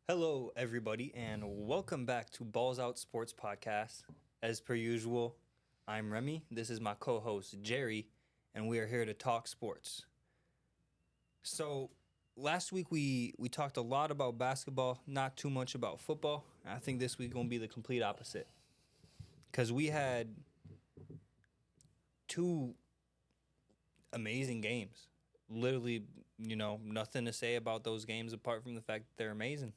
Hello, everybody, and welcome back to Balls Out Sports Podcast. As per usual, I'm Remy. This is my co-host Jerry, and we are here to talk sports. So, last week we talked a lot about basketball, not too much about football. I think this week gonna be the complete opposite, because we had two amazing games. Literally, nothing to say about those games apart from the fact that they're amazing.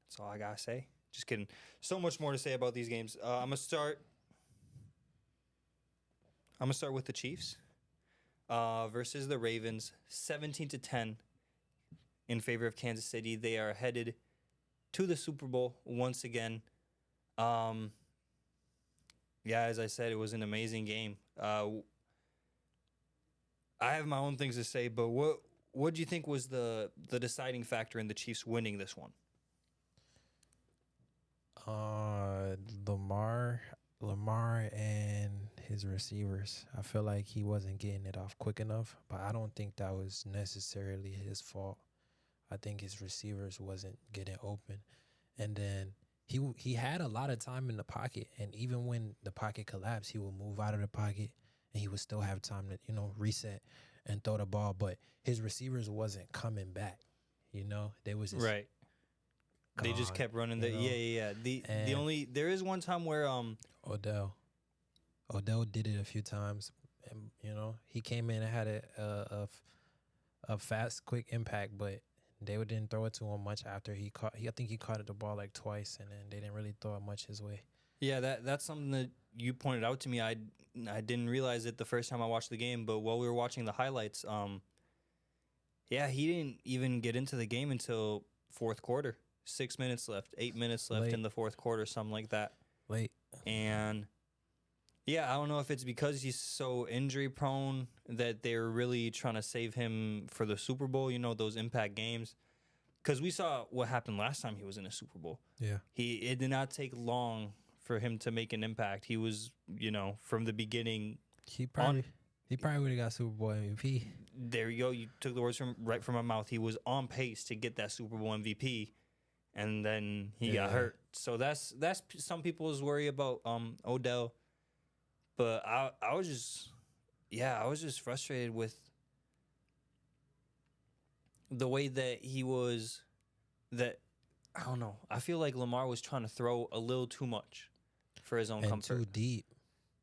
That's all I gotta say. Just kidding. So much more to say about these games. I'm gonna start with the Chiefs versus the Ravens, 17-10 in favor of Kansas City. They are headed to the Super Bowl once again. Yeah, as I said, it was an amazing game. I have my own things to say, but what do you think was the deciding factor in the Chiefs winning this one? Lamar and his receivers. I feel like he wasn't getting it off quick enough, but I don't think that was necessarily his fault. I think his receivers wasn't getting open, and then he had a lot of time in the pocket, and even when the pocket collapsed, he would move out of the pocket, and he would still have time to reset and throw the ball. But his receivers wasn't coming back. They was just Right. They just gone, kept running yeah. The And only there is one time where Odell did it a few times, and he came in and had a fast, quick impact, but they didn't throw it to him much after he caught. I think he caught the ball like twice, and then they didn't really throw it much his way. yeah, that's something that you pointed out to me. I didn't realize it the first time I watched the game, but while we were watching the highlights, yeah, he didn't even get into the game until fourth quarter. 6 minutes left, 8 minutes left Late. in the fourth quarter, something like that. Late. And yeah, I don't know if it's because he's so injury prone that they're really trying to save him for the Super Bowl, those impact games. Because we saw what happened last time he was in a Super Bowl. Yeah. It did not take long for him to make an impact. He was, from the beginning. He probably would have got Super Bowl MVP. There you go. You took the words right from my mouth. He was on pace to get that Super Bowl MVP. And then he got hurt. So that's some people's worry about Odell. But I was just frustrated with the way that I don't know. I feel like Lamar was trying to throw a little too much for his own And comfort. too deep.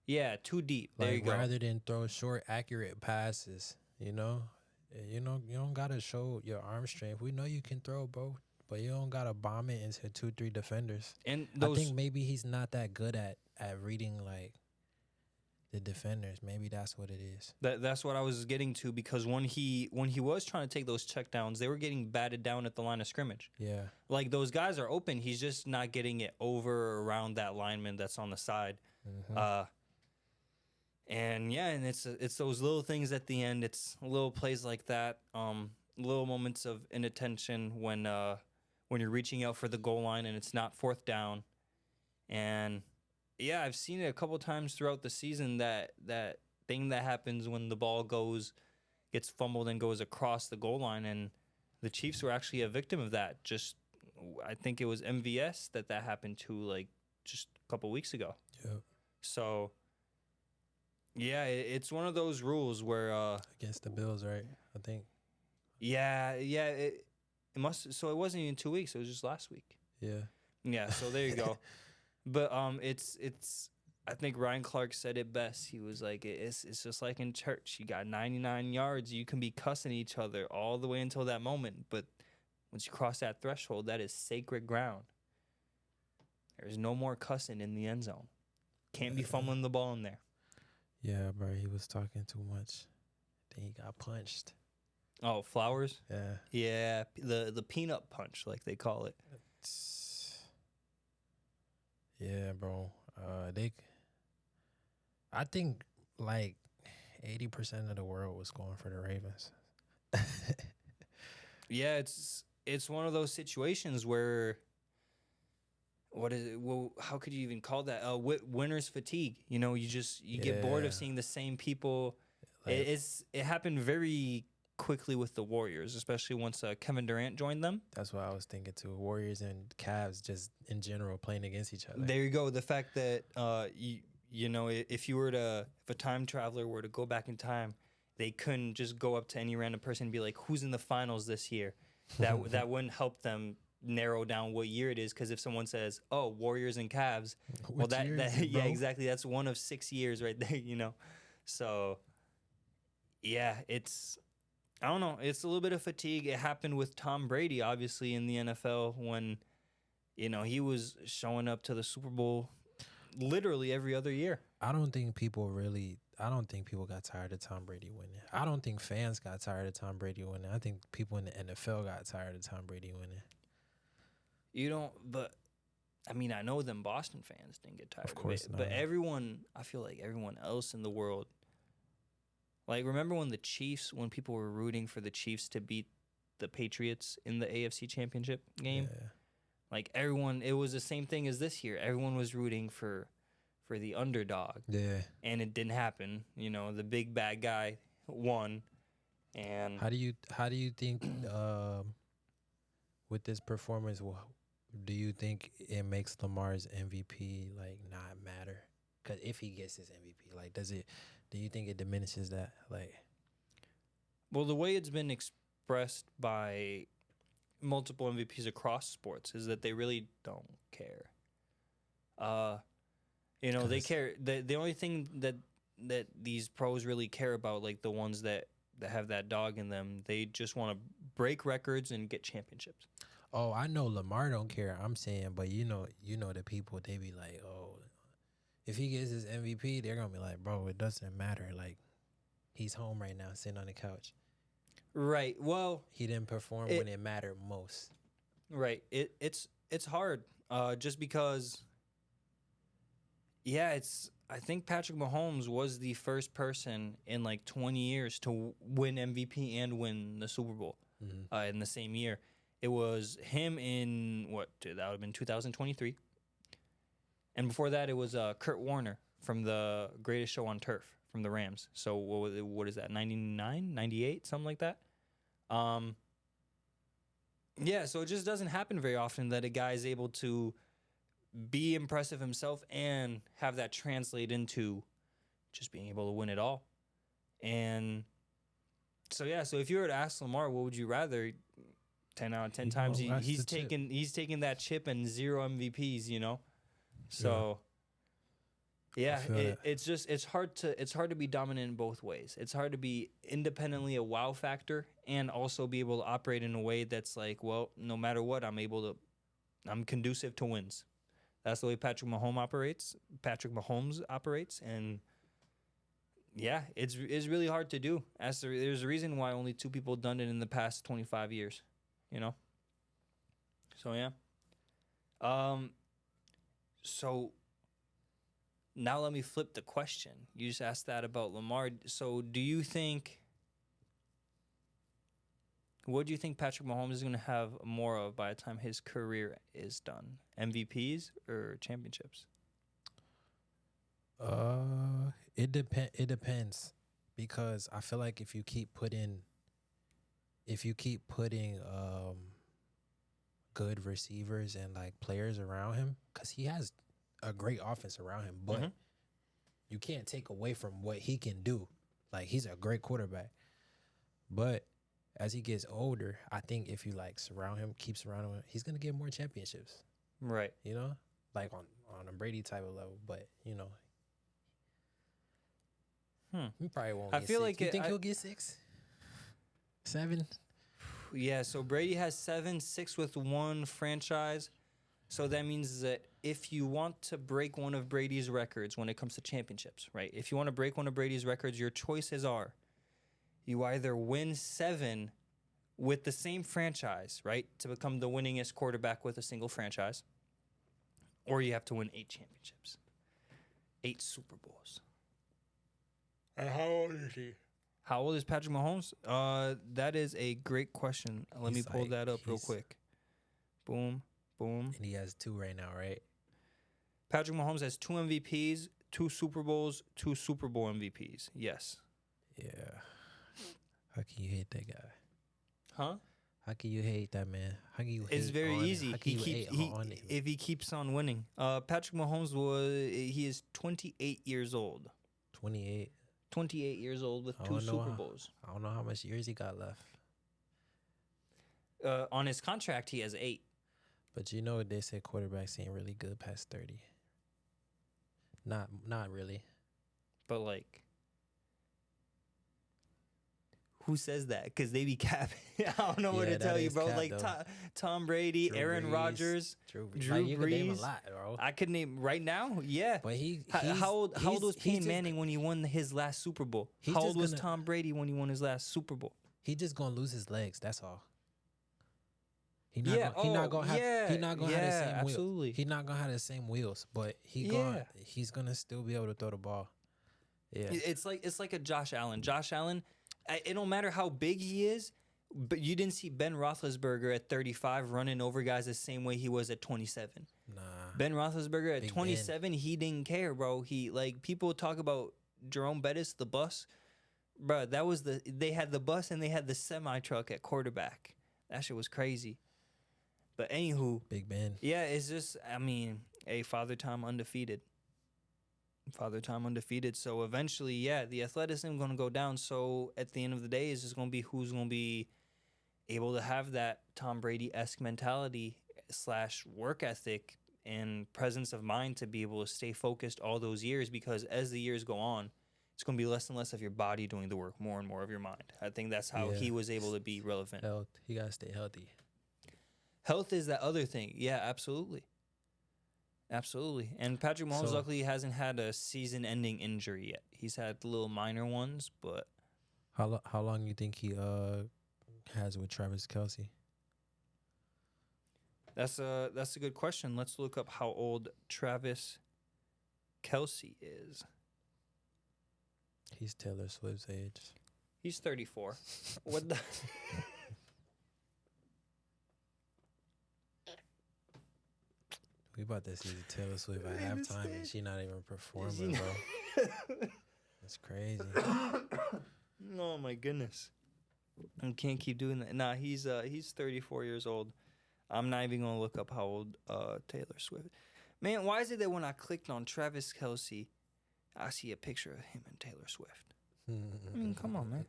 Yeah, too deep. There you go. Rather than throw short, accurate passes, you don't gotta show your arm strength. We know you can throw, bro. But you don't gotta bomb it into 2-3 defenders. And I think maybe he's not that good at reading like the defenders. Maybe that's what it is. That's what I was getting to, because when he was trying to take those checkdowns, they were getting batted down at the line of scrimmage. Yeah. Like, those guys are open. He's just not getting it over or around that lineman that's on the side. Mm-hmm. And it's those little things at the end. It's little plays like that. Little moments of inattention when you're reaching out for the goal line and it's not fourth down. And yeah, I've seen it a couple times throughout the season, that thing that happens when the ball gets fumbled and goes across the goal line. And the Chiefs were actually a victim of that. I think it was MVS that happened to, like, just a couple weeks ago. Yep. So yeah, it's one of those rules where Against the Bills, right? I think. Yeah, it must. So it wasn't even 2 weeks. It was just last week. Yeah. So there you go. But it's. I think Ryan Clark said it best. He was like, it's just like in church. You got 99 yards. You can be cussing each other all the way until that moment. But once you cross that threshold, that is sacred ground. There's no more cussing in the end zone. Can't be fumbling the ball in there. Yeah, bro. He was talking too much. Then he got punched. Oh, Flowers? Yeah. Yeah, the peanut punch, like they call it. Yeah, bro. I think like 80% of the world was going for the Ravens. Yeah, it's one of those situations where, what is it? Well, how could you even call that? Winner's fatigue. You get bored of seeing the same people. Like, It happened very quickly with the Warriors, especially once Kevin Durant joined them. That's what I was thinking too. Warriors and Cavs just in general playing against each other. There you go. The fact that you know, if a time traveler were to go back in time, they couldn't just go up to any random person and be like, "Who's in the finals this year?" That wouldn't help them narrow down what year it is, because if someone says, "Oh, Warriors and Cavs," well, that yeah, exactly. That's one of 6 years right there. You know, so yeah, I don't know. It's a little bit of fatigue. It happened with Tom Brady, obviously, in the NFL when, you know, he was showing up to the Super Bowl literally every other year. I don't think people got tired of Tom Brady winning. I don't think fans got tired of Tom Brady winning. I think people in the NFL got tired of Tom Brady winning. You don't, but I mean, I know them Boston fans didn't get tired Of course of it. not. But everyone, I feel like everyone else in the world, like, remember when people were rooting for the Chiefs to beat the Patriots in the AFC Championship game? Yeah. Like, everyone, it was the same thing as this year. Everyone was rooting for the underdog. Yeah. And it didn't happen. You know, the big bad guy won. And How do you think with this performance, do you think it makes Lamar's MVP like not matter? Because if he gets his MVP, like, do you think it diminishes that? Like, well, the way it's been expressed by multiple MVPs across sports is that they really don't care. You know, they care. The only thing that these pros really care about, like the ones that have that dog in them, they just want to break records and get championships. oh, I know Lamar don't care. I'm saying, but you know the people, they be like, oh, if he gets his MVP, they're gonna be like, bro, it doesn't matter. Like, he's home right now, sitting on the couch. Right. Well, He didn't perform when it mattered most. right. It's hard. Just because. Yeah, I think Patrick Mahomes was the first person in like 20 years to win MVP and win the Super Bowl in the same year. It was him in that would have been 2023. And before that, it was Kurt Warner from the Greatest Show on Turf from the Rams. So what is that, 99, 98, something like that? Yeah, so it just doesn't happen very often that a guy is able to be impressive himself and have that translate into just being able to win it all. And so, yeah, so if you were to ask Lamar, what would you rather, 10 out of 10 times, he's taking that chip and 0 MVPs, you know? So, yeah, it's hard to be dominant in both ways. It's hard to be independently a wow factor and also be able to operate in a way that's like, well, no matter what, I'm conducive to wins. That's the way Patrick Mahomes operates, and yeah, it's really hard to do. There's a reason why only 2 people done it in the past 25 years, you know. So yeah. So now let me flip the question. You just asked that about Lamar. So what do you think Patrick Mahomes is going to have more of by the time his career is done? MVPs or championships? It depends, because I feel like if you keep putting good receivers and like players around him, because he has a great offense around him, but you can't take away from what he can do. Like, he's a great quarterback, but as he gets older, I think if you like keep surrounding him, he's gonna get more championships. Right. You know, like on a Brady type of level, but you know, he probably won't. I feel 6. like you think he'll get 6, 7? Yeah. So Brady has 7, 6 with one franchise. So that means that if you want to break one of Brady's records when it comes to championships, right? If you want to break one of Brady's records, your choices are: you either win 7 with the same franchise, right, to become the winningest quarterback with a single franchise, or you have to win 8 championships, 8 Super Bowls. And how old is he? How old is Patrick Mahomes? That is a great question. Let me pull that up real quick. Boom, boom. And he has 2 right now, right? Patrick Mahomes has 2 MVPs, 2 Super Bowls, 2 Super Bowl MVPs. Yes. Yeah. How can you hate that guy? Huh? How can you hate that man? How can you hate It's very on, easy. How can He you keeps hate on him? if he keeps on winning. Patrick Mahomes he is 28 years old. 28. 28 years old with I 2 don't know Super how- Bowls. I don't know how much years he got left. On his contract, he has 8. But you know they say quarterbacks ain't really good past 30. Not really. But like, who says that? Because they be capping. I don't know what Yeah, to that tell you, is bro. cap, like though. Tom Brady, Drew Aaron Brees, Rodgers, Drew Drew you could name a Brees. lot, bro. I could name right now. Yeah. But How old was Peyton just- Manning when he won his last Super Bowl? he's How just old was gonna- Tom Brady when he won his last Super Bowl? He just gonna lose his legs. That's all. He Yeah, not gonna have. yeah, He not gonna have the yeah, same absolutely. wheels. He not gonna have the same wheels. But he's gonna still be able to throw the ball. Yeah. It's like a Josh Allen. Josh Allen, it don't matter how big he is, but you didn't see Ben Roethlisberger at 35 running over guys the same way he was at 27. Nah. Ben Roethlisberger at Big 27, he didn't care, bro. He like people talk about Jerome Bettis, the bus, bro. That was they had the bus and they had the semi truck at quarterback. That shit was crazy. But anywho, Big Ben. yeah, it's just Father Time undefeated. Father Time undefeated. So eventually, yeah, the athleticism going to go down. So at the end of the day, it's just going to be who's going to be able to have that Tom Brady-esque mentality / work ethic and presence of mind to be able to stay focused all those years. Because as the years go on, it's going to be less and less of your body doing the work, more and more of your mind. I think that's how Yeah. he was able to be relevant. Health. He gotta stay healthy. Health is that other thing. Yeah, absolutely. Absolutely. And Patrick Mahomes, So- luckily, hasn't had a season-ending injury yet. He's had little minor ones, but How long you think he has with Travis Kelce? that's a good question. Let's look up how old Travis Kelce is. He's Taylor Swift's age. He's 34. What the? We about to see Taylor Swift at Man, this halftime man- and she not even Is performing, he bro. That's crazy. Oh my goodness. I can't keep doing that. Nah, he's 34 years old. I'm not even gonna look up how old Taylor Swift. Man, why is it that when I clicked on Travis Kelce, I see a picture of him and Taylor Swift? I mean, come on, man.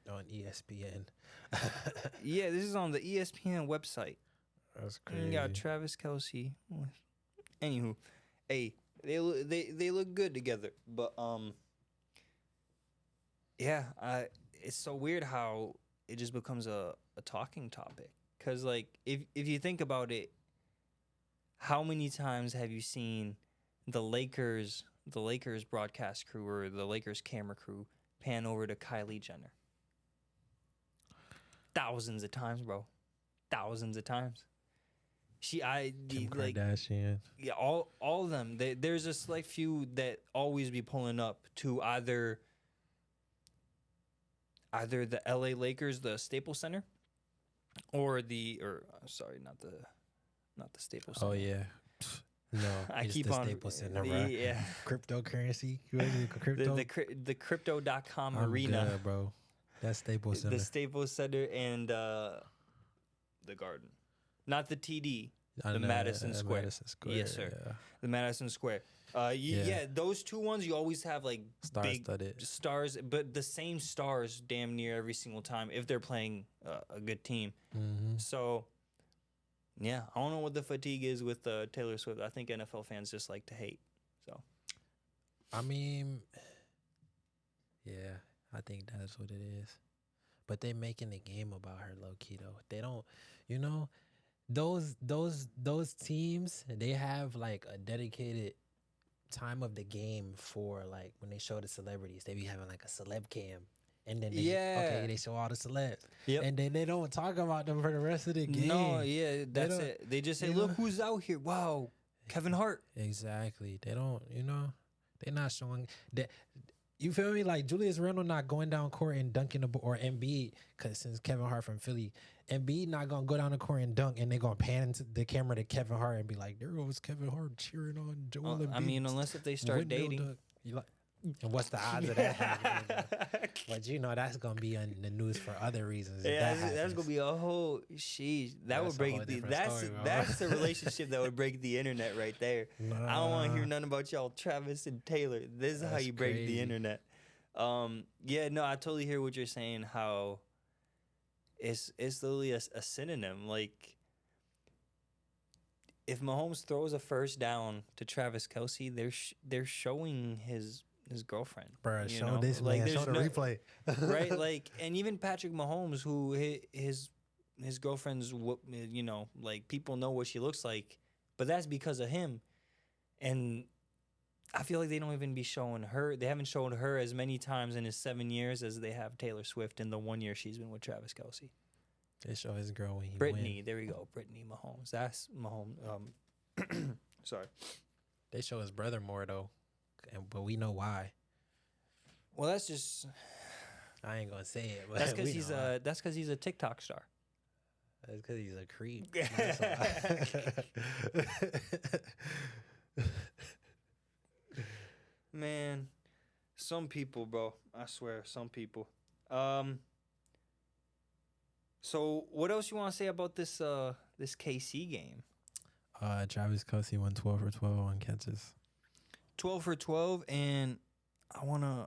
On ESPN. Yeah, this is on the ESPN website. That's And crazy. you got Travis Kelce. Anywho, hey, they look good together, but yeah, it's so weird how it just becomes a talking topic. Cause like if you think about it, how many times have you seen the Lakers broadcast crew or the Lakers camera crew pan over to Kylie Jenner? Thousands of times, bro. Thousands of times. Kim Like Kardashian. yeah, all of them. There's a select few that always be pulling up to either the LA Lakers, the Staples Center, or not the Staples Center. Oh yeah. No, I it's keep the on Staples Center, bro. yeah. Cryptocurrency. What is it? Crypto. The crypto.com I'm arena, good, bro. That's Staples Center. the Staples Center and the Garden. Not the TD, I the know, Madison Square. Madison Square. Yes, sir. Yeah. the Madison Square. Yeah, those two ones you always have like big Star-studded. stars, but the same stars damn near every single time if they're playing a good team. Mm-hmm. So, yeah, I don't know what the fatigue is with Taylor Swift. I think NFL fans just like to hate. So, I mean, yeah, I think that's what it is. But they making a game about her low key though. They don't, those teams, they have like a dedicated time of the game for like when they show the celebrities. They be having like a celeb cam. And then they show all the celebs. Yep. And then they don't talk about them for the rest of the game. no, yeah, that's don't- it. They just say, they "Look don't- who's out here! Wow, Kevin Hart." Exactly. They don't, they're not showing that. You feel me? Like Julius Randle not going down court and dunking the ball, or Embiid, because since Kevin Hart from Philly, Embiid not gonna go down the court and dunk, and they're gonna pan into the camera to Kevin Hart and be like, "There goes Kevin Hart cheering on Joel Embiid." I mean, unless if they start windmill dating. dunk." You like, And what's the odds of that happening? But you know that's gonna be on the news for other reasons. If Yeah, that that's happens. gonna be a whole sheesh. That would That's a break whole the different story, bro. that's a relationship that would break the internet right there. I don't want to hear Nah, nothing about y'all, Travis and Taylor. This is how that's you break the crazy. internet. Yeah, no, I totally hear what you're saying. How it's literally a synonym. Like if Mahomes throws a first down to Travis Kelsey, they're showing his girlfriend. Bro, You show know, this like man. Show there's the no replay. right, like, and even Patrick Mahomes, who his girlfriend's, you know, like people know what she looks like, but that's because of him. And I feel like they don't even be showing her. They haven't shown her as many times in his 7 years as they have Taylor Swift in the 1 year she's been with Travis Kelsey. They show his girl when he Brittany, win. there we go. Brittany Mahomes. That's Mahomes. Sorry. They show his brother more though, but we know why. Well, that's just I ain't gonna say it, but that's because we he's know why. that's because he's a TikTok star. That's because he's a creep. That's why. Man, some people, bro. I swear, some people. So what else you want to say about this this KC game? Travis Kelsey went 12 for 12 on catches 12 for 12, and I wanna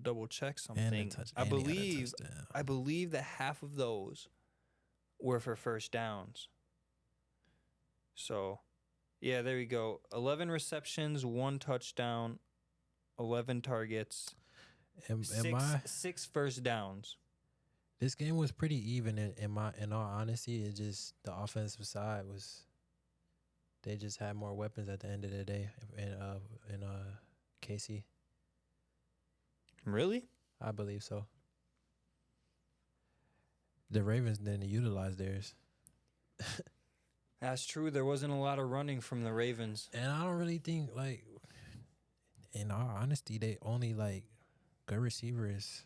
double check and a something. touch. I and he had a believe touchdown. that half of those were for first downs. So, yeah, there we go. 11 receptions, 1 touchdown, 11 targets, six first downs. This game was pretty even. In all honesty, it just the offensive side was. They just had more weapons at the end of the day in KC. Really? I believe so. The Ravens didn't utilize theirs. That's true. There wasn't a lot of running from the Ravens. And I don't really think, like, in all honesty, they only, like, good receivers.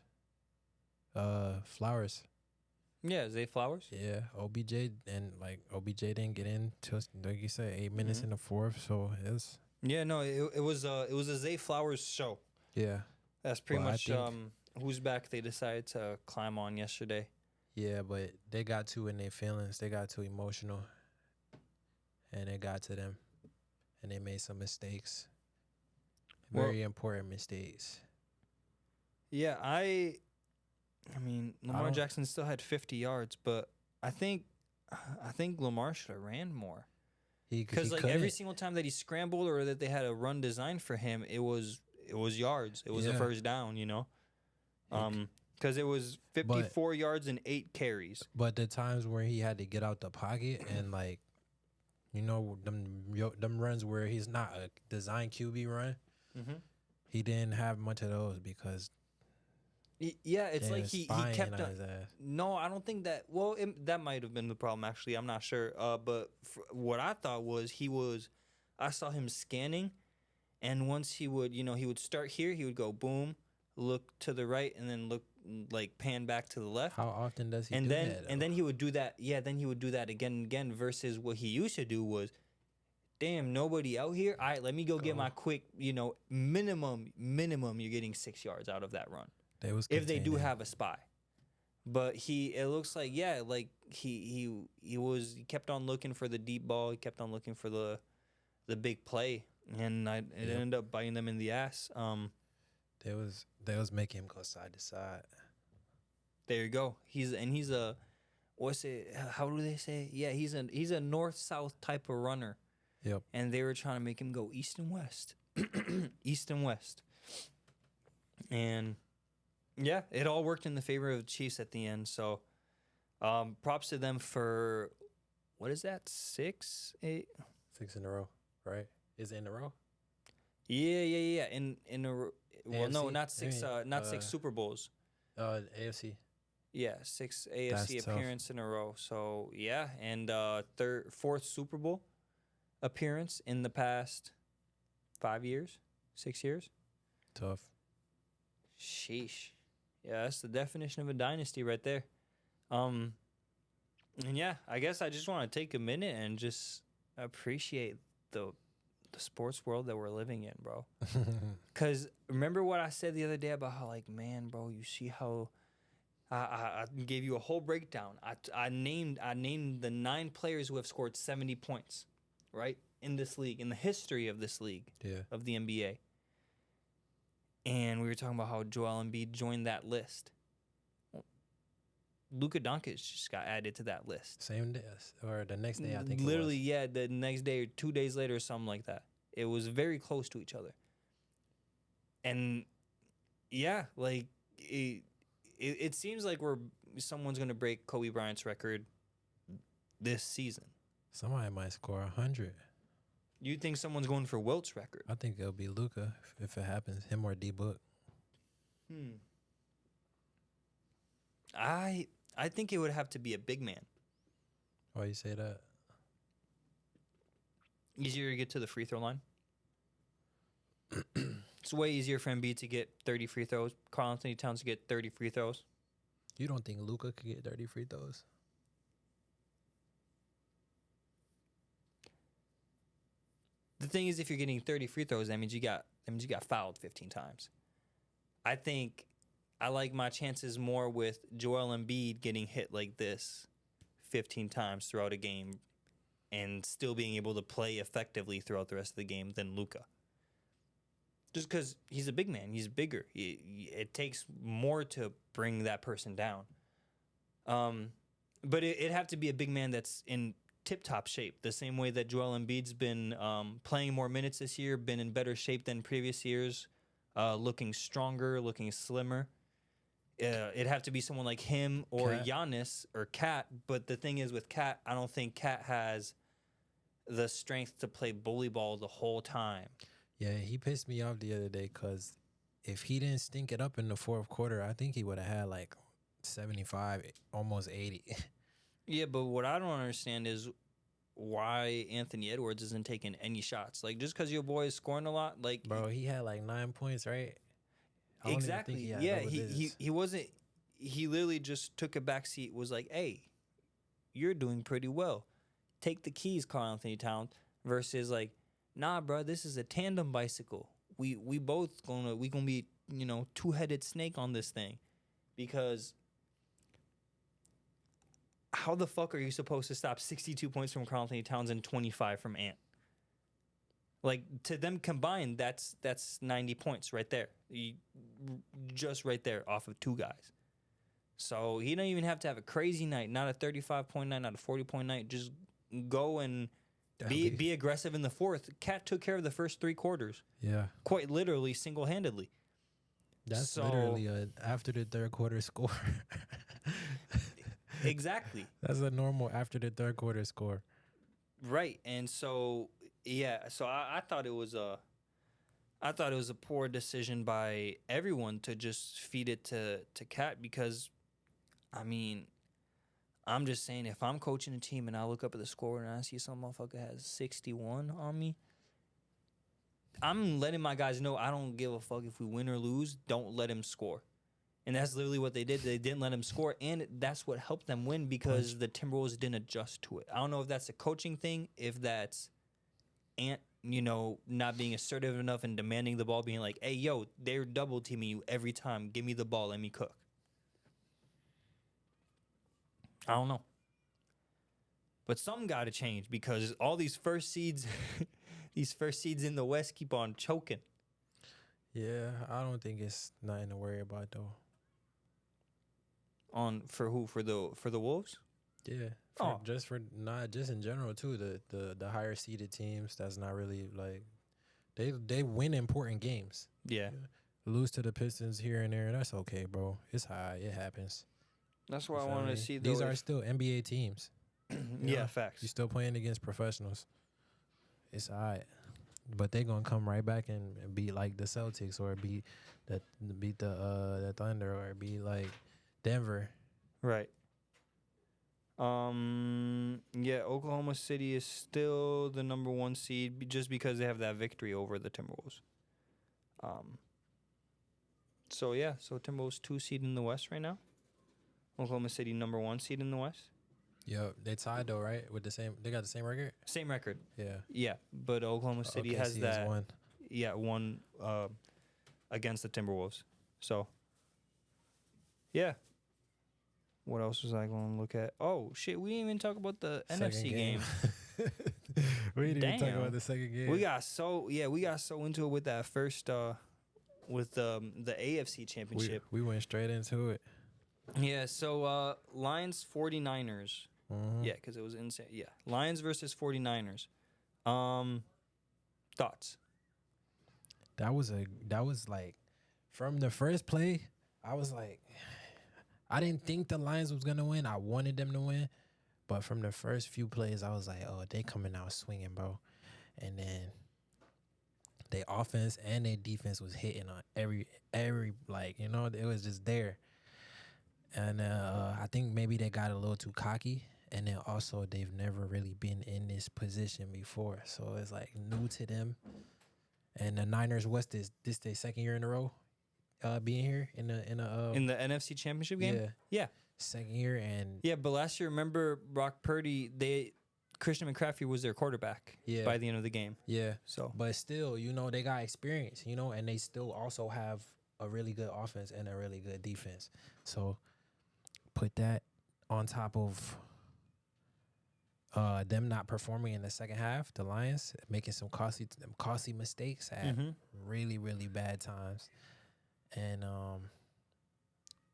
Flowers. Yeah, Zay Flowers. Yeah, OBJ. And, like, OBJ didn't get in till, like you said, 8 minutes in the fourth. So, it's. Yeah, no, it was a Zay Flowers show. Yeah. That's pretty Well, I much think- whose back they decided to climb on yesterday. Yeah, but they got too in their feelings. They got too emotional. And it got to them. And they made some mistakes. Very important mistakes. Yeah, I mean, Lamar don't- Jackson still had 50 yards, but I think Lamar should have ran more. Because like every single time that he scrambled or that they had a run designed for him, it was yards. It was a Yeah. first down, you know. Because it was 54 yards and 8 carries. But the times where he had to get out the pocket and, like, you know, them runs where he's not a design QB run, he didn't have much of those because Yeah, it's they like was he spying kept on on. his ass. No, I don't think that. Well, that might have been the problem. Actually, I'm not sure. But what I thought was I saw him scanning, and once he would start here. He would go boom, look to the right, and then look like pan back to the left. How often does he and do then that? and then he would do that. Yeah, then he would do that again and again. Versus what he used to do was, damn, nobody out here. All right, let me go get my quick. Minimum. You're getting 6 yards out of that run. If they do have a spy. But it looks like, yeah, like he kept on looking for the deep ball. He kept on looking for the big play, and it ended up biting them in the ass. They was making him go side to side. There you go. He's a, what's it? How do they say? Yeah, he's a north-south type of runner. Yep. And they were trying to make him go east and west, east and west, and. Yeah, it all worked in the favor of the Chiefs at the end. So, props to them for what is that? 6, 8? 6 in a row, right? Is it in a row? Yeah. In a well, no, AFC? not 6. Not 6 uh, Super Bowls. AFC. Yeah, 6 AFC That's tough. appearance in a row. So yeah, and fourth Super Bowl appearance in the past 5 years, 6 years. Tough. Sheesh. Yeah, that's the definition of a dynasty right there. And yeah, I guess I just want to take a minute and just appreciate the the sports world that we're living in, bro. Because remember what I said the other day about how, like, man, bro, you see how I gave you a whole breakdown. I named the 9 players who have scored 70 points, right, in this league, in the history of this league, Yeah. of the NBA. And we were talking about how Joel Embiid joined that list. Well, Luka Doncic just got added to that list. Same day or the next day, I think. Literally, it was. yeah, the next day or 2 days later or something like that. It was very close to each other. And yeah, like it seems like someone's gonna break Kobe Bryant's record this season. Somebody might score 100. You think someone's going for Wilt's record? I think it'll be Luka if it happens. Him or D Book. I think it would have to be a big man. Why you say that? Easier to get to the free throw line. It's way easier for Embiid to get 30 free throws. Karl Anthony Towns to get 30 free throws. You don't think Luka could get 30 free throws? The thing is, if you're getting 30 free throws, that means you got fouled 15 times. I think I like my chances more with Joel Embiid getting hit like this 15 times throughout a game and still being able to play effectively throughout the rest of the game than Luka. Just because he's a big man, he's bigger. It takes more to bring that person down. But it'd have to be a big man that's in tip-top shape, the same way that Joel Embiid's been playing more minutes this year, been in better shape than previous years, looking stronger, looking slimmer. It'd have to be someone like him or Cat. Giannis or Cat. But the thing is with Cat, I don't think Cat has the strength to play bully ball the whole time. Yeah, he pissed me off the other day because if he didn't stink it up in the fourth quarter, I think he would have had like 75, almost 80. Yeah, but what I don't understand is why Anthony Edwards isn't taking any shots. Like, just because your boy is scoring a lot, like, Bro, he had like 9 points, right? I don't even exactly. think he had Yeah, double he digits. wasn't. He literally just took a back seat. Was like, "Hey, you're doing pretty well. Take the keys, Karl Anthony Towns." Versus like, "Nah, bro, this is a tandem bicycle. We both gonna be two-headed snake on this thing," because how the fuck are you supposed to stop 62 points from Karl Anthony Towns and 25 from Ant? Like, to them combined, that's 90 points right there. Just right there off of 2 guys. So he don't even have to have a crazy night, not a 35-point night, not a 40-point night. Just go and be aggressive in the fourth. Cat took care of the first 3 quarters. Yeah. Quite literally, single-handedly. That's literally a after the third quarter score. Exactly. That's a normal after the third quarter score. Right. And so, yeah, so I thought it was a poor decision by everyone to just feed it to Cat because, I mean, I'm just saying, if I'm coaching a team and I look up at the score and I see some motherfucker has 61 on me, I'm letting my guys know I don't give a fuck if we win or lose. Don't let him score. And that's literally what they did. They didn't let him score, and that's what helped them win because the Timberwolves didn't adjust to it. I don't know if that's a coaching thing, if that's Ant, not being assertive enough and demanding the ball, being like, "Hey, yo, they're double teaming you every time. Give me the ball, let me cook." I don't know. But something got to change because all these first seeds, in the West keep on choking. Yeah, I don't think it's nothing to worry about though. For who? For the Wolves? Yeah, just in general too. The higher seeded teams, that's not really like they win important games. Yeah. Lose to the Pistons here and there, that's okay, bro. It's high. It happens. That's what I feel wanted me? to see. These are still NBA teams. Yeah, facts. You're still playing against professionals. It's all right. But they gonna come right back and be like the Celtics or beat the Thunder or be like Denver. Right. Yeah, Oklahoma City is still the number 1 seed just because they have that victory over the Timberwolves. So Timberwolves 2 seed in the West right now. Oklahoma City number 1 seed in the West. Yep, they tied though, right? With the same, they got the same record. Same record. Yeah. Yeah, but Oklahoma City has OKC that. one. Yeah, one against the Timberwolves. So, yeah. What else was I going to look at? Oh shit, we didn't even talk about the Second NFC game. We didn't even talk Damn. about the second game. We got so into it with that first with the AFC championship. We went straight into it. Yeah, so Lions 49ers. Mhm. Yeah, cuz it was insane. Yeah. Lions versus 49ers. Thoughts? That was like from the first play, I was like, I didn't think the Lions was gonna win. I wanted them to win, but from the first few plays, I was like, oh, they coming out swinging, bro. And then their offense and their defense was hitting on every like, you know, it was just there. And I think maybe they got a little too cocky. And then also they've never really been in this position before, so it's like new to them. And the Niners, what's this? This their second year in a row, being here in the NFC championship game? Yeah, Yeah. second year. And Yeah, but last year, remember Brock Purdy, Christian McCaffrey was their quarterback Yeah. by the end of the game. yeah, So, but still, you know, they got experience, you know, and they still also have a really good offense and a really good defense. So put that on top of them not performing in the second half, the Lions making some costly mistakes at really, really bad times. And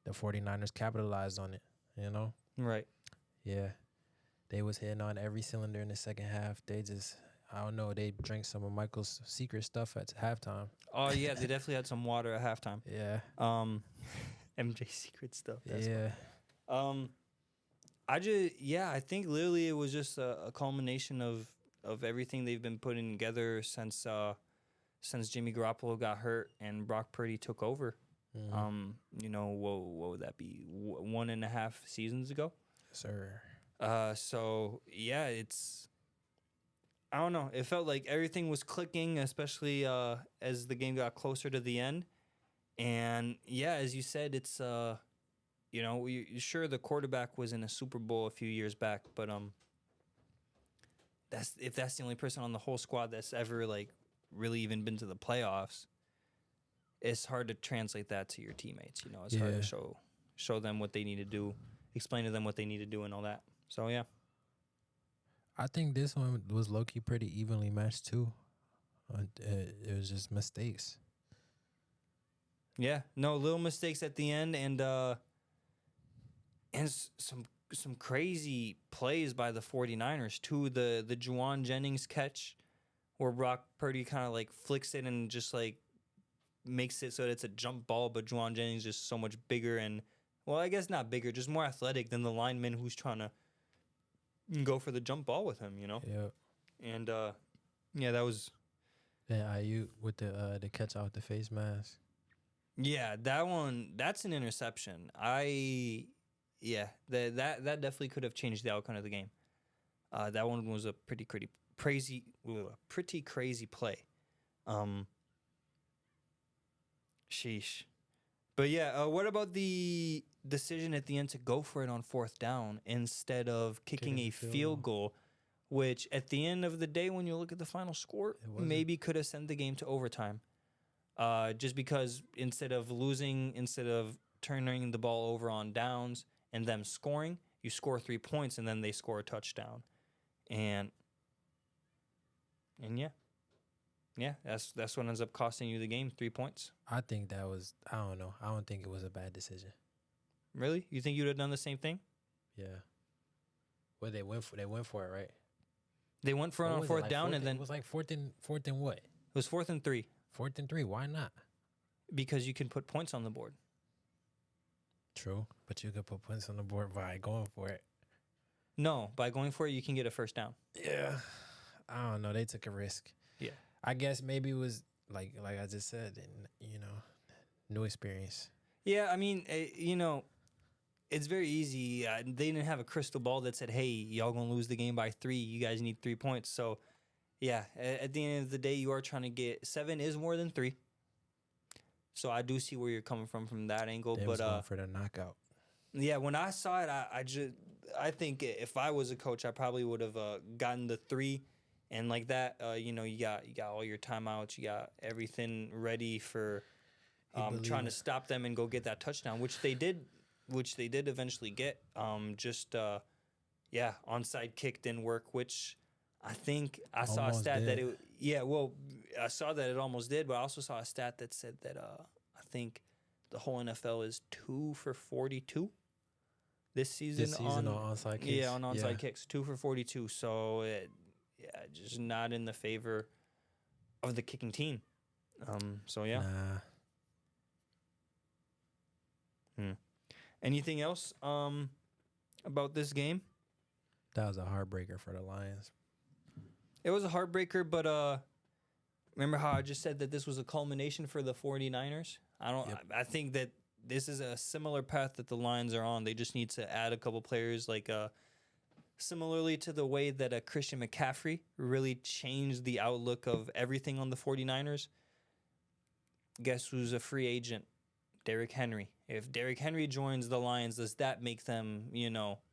the 49ers capitalized on it, you know? right. Yeah. They was hitting on every cylinder in the second half. They just, I don't know, they drank some of Michael's secret stuff at halftime. Oh, yeah, they definitely had some water at halftime. Yeah. MJ secret stuff. That's yeah. I think literally it was just a culmination of everything they've been putting together since Jimmy Garoppolo got hurt and Brock Purdy took over. You know, what would that be? 1.5 seasons ago? Sir. So yeah, I don't know. It felt like everything was clicking, especially as the game got closer to the end. And yeah, as you said, it's you know, sure the quarterback was in a Super Bowl a few years back, but that's the only person on the whole squad that's ever like really even been to the playoffs. It's hard to translate that to your teammates. You know, it's hard to show them what they need to do, explain to them what they need to do, and all that. So yeah, I think this one was low-key pretty evenly matched too. It was just mistakes. yeah, no little mistakes at the end, and some crazy plays by the 49ers too. The Juwan Jennings catch where Brock Purdy kind of like flicks it and just like makes it so that it's a jump ball, but Juwan Jennings is just so much bigger and, well, I guess not bigger, just more athletic than the lineman who's trying to go for the jump ball with him, you know? Yeah. And yeah, that was IU with the catch out the face mask. Yeah, that one, that's an interception. Yeah, that definitely could have changed the outcome of the game. That one was a pretty crazy play. Sheesh. But yeah, what about the decision at the end to go for it on fourth down instead of kicking a field goal, which at the end of the day, when you look at the final score, maybe could have sent the game to overtime. Just because instead of turning the ball over on downs and them scoring, you score 3 points and then they score a touchdown. And yeah, that's what ends up costing you the game, 3 points. I think that was, I don't know. I don't think it was a bad decision. Really? You think you would have done the same thing? Yeah. Well, they went for it, right? They went for it on fourth down, and then it was like fourth and what? It was 4th and 3. 4th and 3. Why not? Because you can put points on the board. True, but you could put points on the board by going for it. No, by going for it, you can get a first down. Yeah. I don't know. They took a risk. Yeah. I guess maybe it was like I just said, and new experience. Yeah, I mean, it's very easy. They didn't have a crystal ball that said, "Hey, y'all gonna lose the game by 3. You guys need 3 points." So, yeah, at the end of the day, you are trying to get 7 is more than 3. So I do see where you're coming from that angle. They was going for the knockout. Yeah, when I saw it, I think if I was a coach, I probably would have gotten the 3, and like that, you got all your timeouts, you got everything ready for trying to stop them and go get that touchdown, which they did eventually get. Onside kick didn't work, which I think I saw a Almost stat that did. I saw that it almost did, but I also saw a stat that said that I think the whole NFL is 2 for 42 this season, on onside kicks. Yeah, on onside kicks, 2 for 42. So just not in the favor of the kicking team. So yeah. Nah. Anything else about this game? That was a heartbreaker for the Lions. It was a heartbreaker, but remember how I just said that this was a culmination for the 49ers? I think that this is a similar path that the Lions are on. They just need to add a couple players, like similarly to the way that Christian McCaffrey really changed the outlook of everything on the 49ers. Guess who's a free agent? Derrick Henry. If Derrick Henry joins the Lions, does that make them,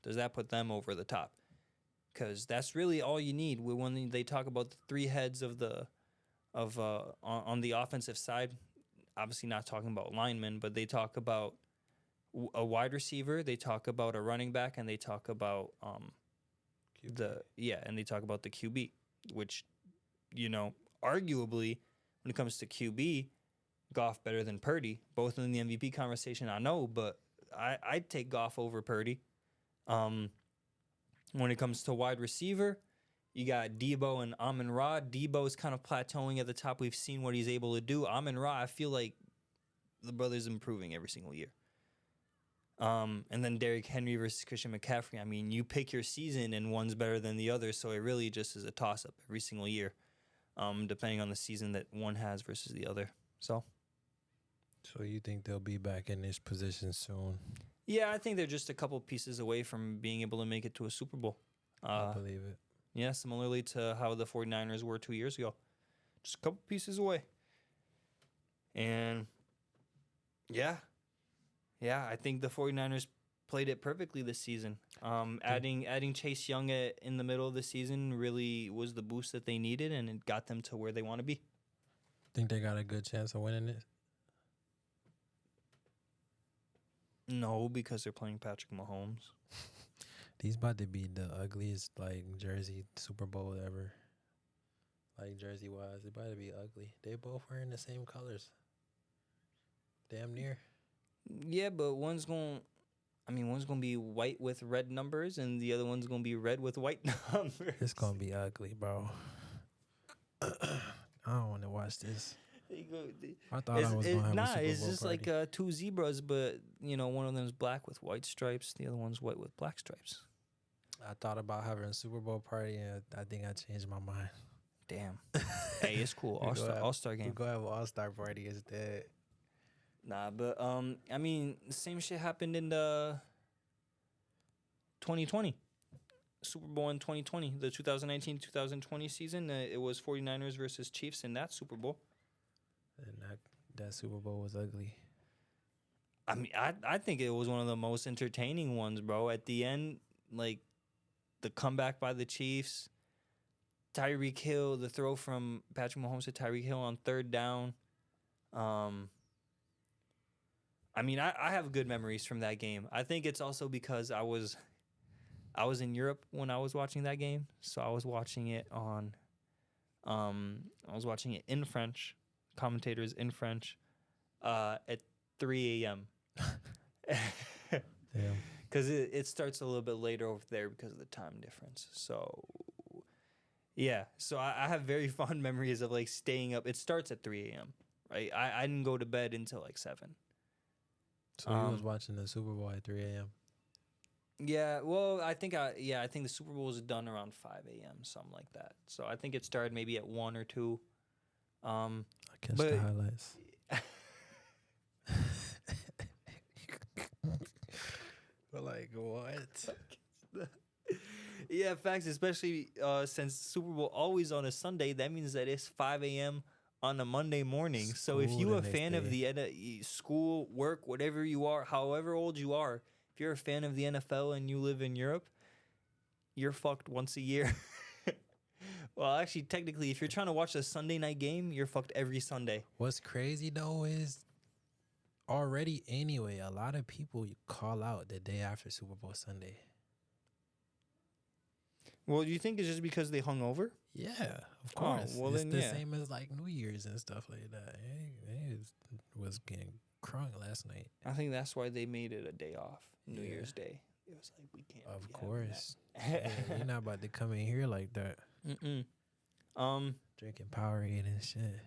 does that put them over the top? Because that's really all you need. When they talk about the 3 heads on the offensive side, obviously not talking about linemen, but they talk about a wide receiver, they talk about a running back, and they talk about they talk about the QB, which, arguably when it comes to QB, Goff better than Purdy, both in the MVP conversation, I know, but I'd take Goff over Purdy. When it comes to wide receiver, you got Debo and Amon-Ra. Debo's kind of plateauing at the top. We've seen what he's able to do. Amon-Ra, I feel like the brother's improving every single year. And then Derrick Henry versus Christian McCaffrey. I mean, you pick your season and one's better than the other, so it really just is a toss-up every single year, depending on the season that one has versus the other. So you think they'll be back in this position soon? Yeah, I think they're just a couple pieces away from being able to make it to a Super Bowl. I believe it. Yeah, similarly to how the 49ers were 2 years ago. Just a couple pieces away. And yeah, I think the 49ers played it perfectly this season. Adding Chase Young in the middle of the season really was the boost that they needed, and it got them to where they want to be. Think they got a good chance of winning it? No, because they're playing Patrick Mahomes. These about to be the ugliest jersey Super Bowl ever. Jersey wise, they about to be ugly. They both wearing the same colors. Damn near. Yeah, but one's gonna be white with red numbers, and the other one's gonna be red with white numbers. It's gonna be ugly, bro. I don't want to watch this. I thought I was gonna have a Super Bowl it's just party. like 2 zebras, but one of them's black with white stripes, the other one's white with black stripes. I thought about having a Super Bowl party, and I think I changed my mind. Damn. Hey, it's cool. All-Star game. We go have an All-Star party instead. Nah, but the same shit happened in the 2020 Super Bowl in 2020, the 2019-2020 season. It was 49ers versus Chiefs in that Super Bowl. And that Super Bowl was ugly. I mean, I think it was one of the most entertaining ones, bro. At the end, the comeback by the Chiefs, Tyreek Hill, the throw from Patrick Mahomes to Tyreek Hill on 3rd down. I have good memories from that game. I think it's also because I was in Europe when I was watching that game, so I was watching it in French, commentators in French, at 3 a.m. Damn. Because it starts a little bit later over there because of the time difference. So, yeah. So I have very fond memories of staying up. It starts at 3 a.m., right? I didn't go to bed until 7. So you was watching the Super Bowl at 3 a.m.? Yeah, well, I think the Super Bowl was done around 5 a.m., something like that. So I think it started maybe at 1 or 2. I catch the highlights. But what? Yeah, facts, especially since Super Bowl always on a Sunday, that means that it's 5 a.m. on a Monday morning. So if you're a fan of the school, work, whatever you are, however old you are, if you're a fan of the NFL and you live in Europe, you're fucked once a year. Well, actually, technically, if you're trying to watch a Sunday night game, you're fucked every Sunday. What's crazy though is already anyway, a lot of people call out the day after Super Bowl Sunday. Well, you think it's just because they hung over? Yeah, of course. well it's then, the yeah. same as like New Year's and stuff like that. It was getting crunk last night. I think that's why they made it a day off, New Yeah. Year's Day. It was like, we can't. Of be having course. that. Yeah, you're not about to come in here like that. Drinking Powerade and shit.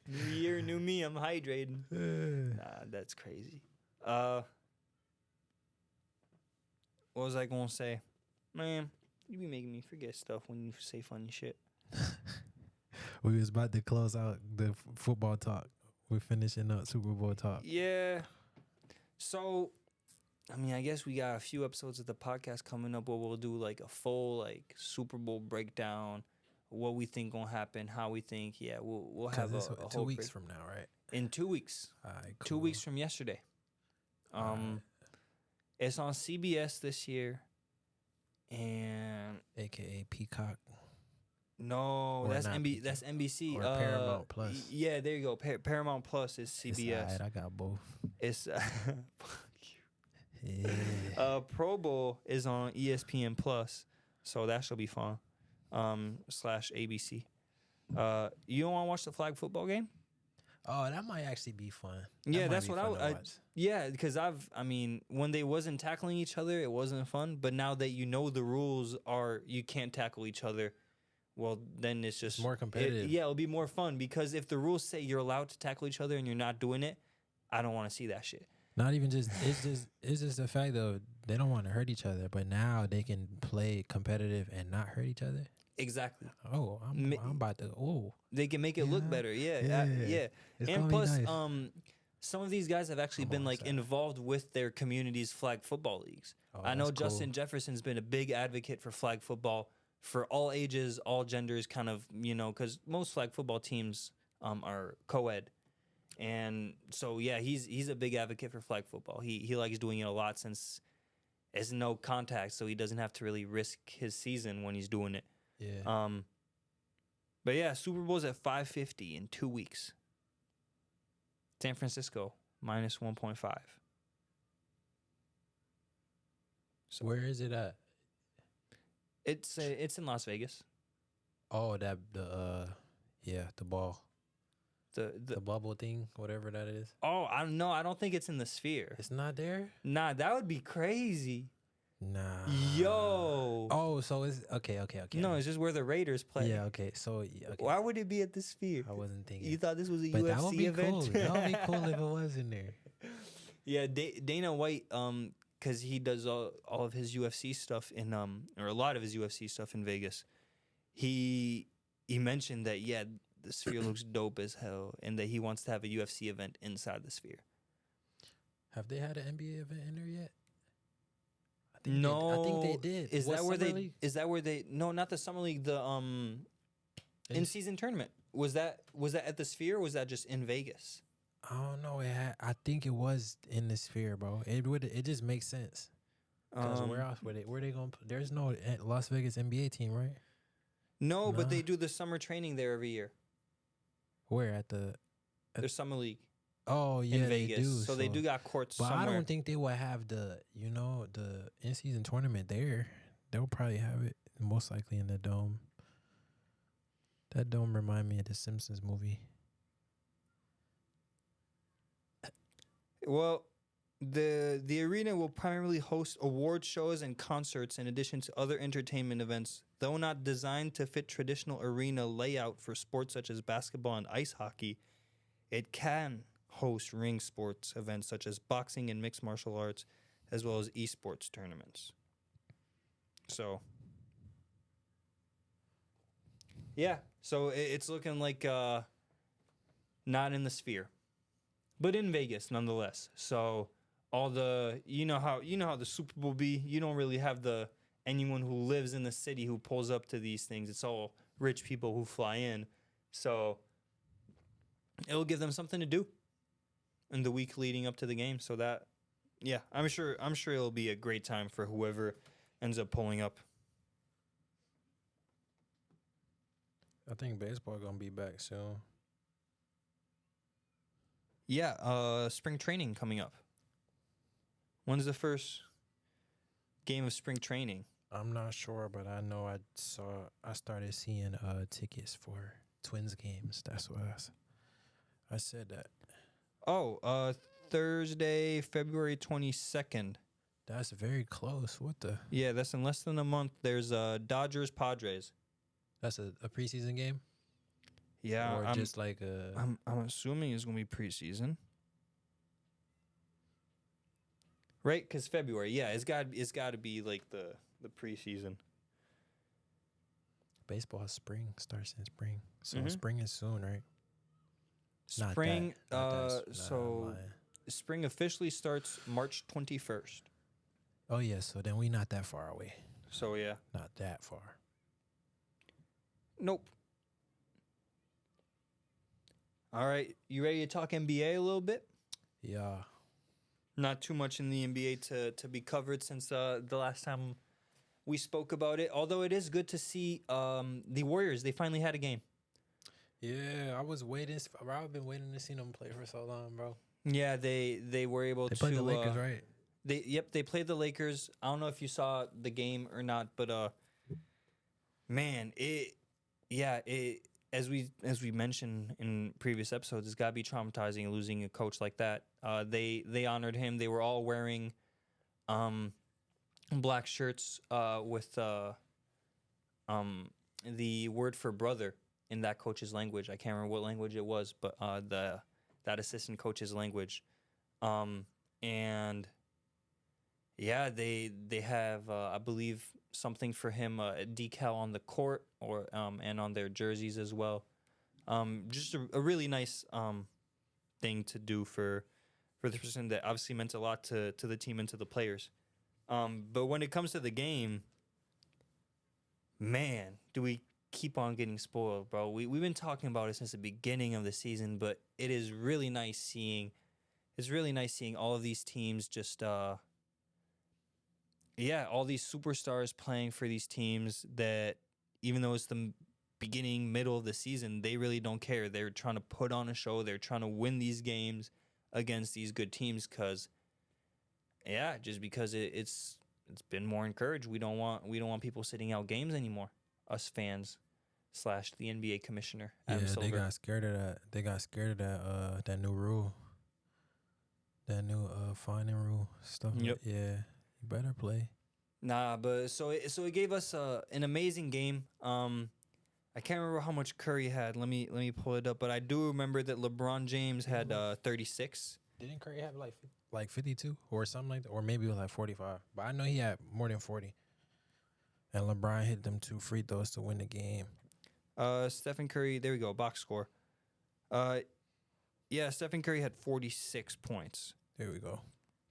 New year, new me. I'm hydrating. Nah, that's crazy. What was I gonna say? Man, you be making me forget stuff when you say funny shit. We was about to close out the football talk. We're finishing up Super Bowl talk. Yeah. So, I mean, I guess we got a few episodes of the podcast coming up where we'll do like a full like Super Bowl breakdown, what we think gonna happen, how we think. Yeah, we'll have a 2 whole weeks from now, right? in 2 weeks. All right, cool. 2 weeks from yesterday. Alright. It's on CBS this year, and AKA Peacock. no, Or that's not that's NBC. Or Paramount Plus. Yeah, there you go. Paramount Plus is It's CBS. alright, I got both. It's Yeah. Pro Bowl is on ESPN Plus, so that should be fun. Slash ABC. You don't want to watch the flag football game? Oh, that might actually be fun. That Yeah, might that's be what fun to I watch. yeah, because I mean, when they wasn't tackling each other, it wasn't fun. But now that you know the rules are you can't tackle each other, well, then it's just more competitive. Yeah, it'll be more fun because if the rules say you're allowed to tackle each other and you're not doing it, I don't want to see that shit. Not even just it's just the fact though they don't want to hurt each other, but now they can play competitive and not hurt each other. Exactly. Oh, I'm about to. Oh, They can make it look Yeah. better. Yeah, Yeah. It's and gonna plus, be nice. some of these guys have actually I'm been all like set. involved with their community's flag football leagues. Oh, I know that's cool. Justin Jefferson's been a big advocate for flag football for all ages, all genders, kind of, because most flag football teams are co-ed. And so, yeah, he's a big advocate for flag football. He likes doing it a lot since it's no contact, so he doesn't have to really risk his season when he's doing it. Yeah. But yeah, Super Bowl's at 550 in 2 weeks. San Francisco minus 1.5. So where is it at? It's in Las Vegas. Oh, the ball, The the bubble thing, whatever that is. oh, I don't know. I don't think it's in the Sphere. It's not there. Nah, that would be crazy. Nah. Yo. Oh, so it's okay. No, it's just where the Raiders play. Yeah. Okay. So yeah, okay. Why would it be at the Sphere? I wasn't thinking. You thought this was a but UFC that would be event? cool. That would be cool if it was in there. Yeah, Dana White, because he does all of his UFC stuff in or a lot of his UFC stuff in Vegas. He mentioned that the Sphere looks dope as hell, and that he wants to have a UFC event inside the Sphere. Have they had an NBA event in there yet? No, I think they did. Is What, that where Summer they? League? Is that where they? No, not the summer league. The in season tournament. Was that at the Sphere? Or was that just in Vegas? I don't know. I think it was in the Sphere, bro. It just makes sense. Because where else were they going? There's no Las Vegas NBA team, right? No, but Nah. they do the summer training there every year. Where at the? Their summer league Oh yeah, in Vegas. they do. So they do got courts But somewhere. I don't think they would have the in-season tournament there. They'll probably have it most likely in the dome. That dome remind me of the Simpsons movie. Well, the arena will primarily host award shows and concerts in addition to other entertainment events, though not designed to fit traditional arena layout for sports such as basketball and ice hockey. It can host ring sports events such as boxing and mixed martial arts, as well as esports tournaments. So, yeah. So it's looking like not in the Sphere, but in Vegas nonetheless. So all the you know how the Super Bowl be. You don't really have anyone who lives in the city who pulls up to these things. It's all rich people who fly in. So it'll give them something to do. in the week leading up to the game. So that, yeah, I'm sure it'll be a great time for whoever ends up pulling up. I think baseball gonna be back soon. Yeah, spring training coming up. When's the first game of spring training? I'm not sure, but I know I started seeing tickets for Twins games. That's what I said that. Oh, Thursday, February 22nd. That's very close. What the? Yeah, that's in less than a month. There's Dodgers Padres. That's a preseason game? Yeah, Or I'm just like a I'm assuming it's gonna be preseason, right? Because February, yeah, it's got to be like the preseason. baseball spring starts in spring. So Mhm. spring is soon, right? Not that- Spring, not that s- nah, I'm so lying. spring officially starts March 21st. Oh yeah, so then we not that far away. So yeah, Not that far. nope. All right, you ready to talk NBA a little bit? Yeah. Not too much in the NBA to be covered since the last time we spoke about it. Although it is good to see the Warriors. They finally had a game. Yeah, I was waiting. Bro, I've been waiting to see them play for so long, bro. Yeah, they were able They to. played the Lakers, right? They played the Lakers. I don't know if you saw the game or not, but man, it as we mentioned in previous episodes, it's got to be traumatizing losing a coach like that. They honored him. They were all wearing black shirts with the word for brother in that coach's language. I can't remember what language it was, but that assistant coach's language. And yeah, they have I believe something for him, a decal on the court or and on their jerseys as well. Just a really nice thing to do for the person that obviously meant a lot to the team and to the players. But when it comes to the game, man, do we keep on getting spoiled, bro. We've been talking about it since the beginning of the season, but it is really nice seeing all of these teams just all these superstars playing for these teams that even though it's the beginning, middle of the season, they really don't care. They're trying to put on a show. They're trying to win these games against these good teams because it's been more encouraged. We don't want people sitting out games anymore. Us fans / the NBA commissioner. Adam Yeah, Silver. they got scared of that. They got scared of that new rule. That new finding rule stuff. Yep. Yeah, you better play. Nah, but so it gave us an amazing game. I can't remember how much Curry had. Let me pull it up. But I do remember that LeBron James had 36. Didn't Curry have like 52 or something like that, or maybe it was like 45? But I know he had more than 40. And LeBron hit them 2 free throws to win the game. Stephen Curry. There we go. Box score. Stephen Curry had 46 points. There we go.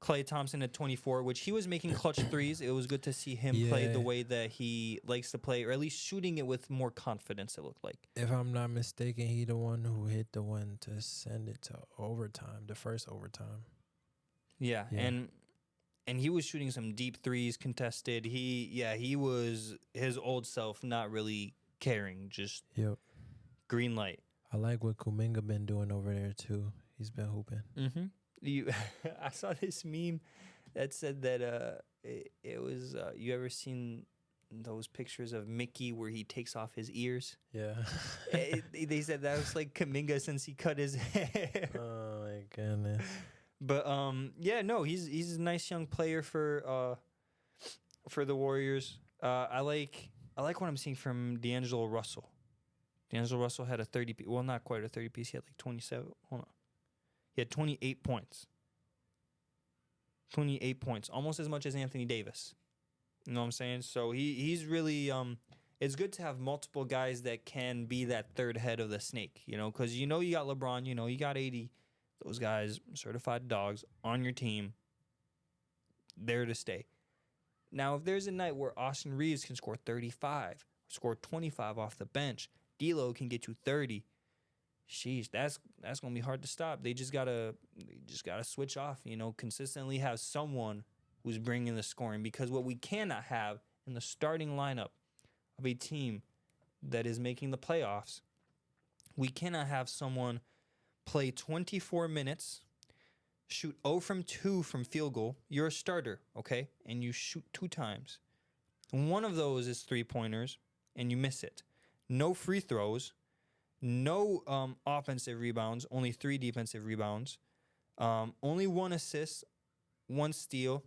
Klay Thompson at 24, which he was making clutch threes. It was good to see him play the way that he likes to play, or at least shooting it with more confidence, it looked like. If I'm not mistaken, he the one who hit the one to send it to overtime, the first overtime. Yeah. And he was shooting some deep threes contested. He was his old self, not really caring, just green light. I like what Kuminga been doing over there too. He's been hooping. Mm-hmm. I saw this meme that said that it was you ever seen those pictures of Mickey where he takes off his ears? Yeah. They said that was like Kuminga since he cut his hair. Oh my goodness. But he's a nice young player for the Warriors. I like what I'm seeing from D'Angelo Russell. D'Angelo Russell had a 30 piece. Well, not quite a 30 piece. He had like 27. Hold on. He had 28 points. 28 points, almost as much as Anthony Davis. You know what I'm saying? So he's really it's good to have multiple guys that can be that third head of the snake, because you got LeBron, you got 80, those guys, certified dogs on your team, there to stay. Now, if there's a night where Austin Reeves can score 35, score 25 off the bench, D'Lo can get you 30, sheesh, that's gonna be hard to stop. They just gotta switch off. Consistently have someone who's bringing the scoring, because what we cannot have in the starting lineup of a team that is making the playoffs, we cannot have someone play 24 minutes, shoot 0 from 2 from field goal. You're a starter, okay, and you shoot 2 times. One of those is 3-pointers, and you miss it. No free throws. No offensive rebounds, only 3 defensive rebounds. Only 1 assist, 1 steal,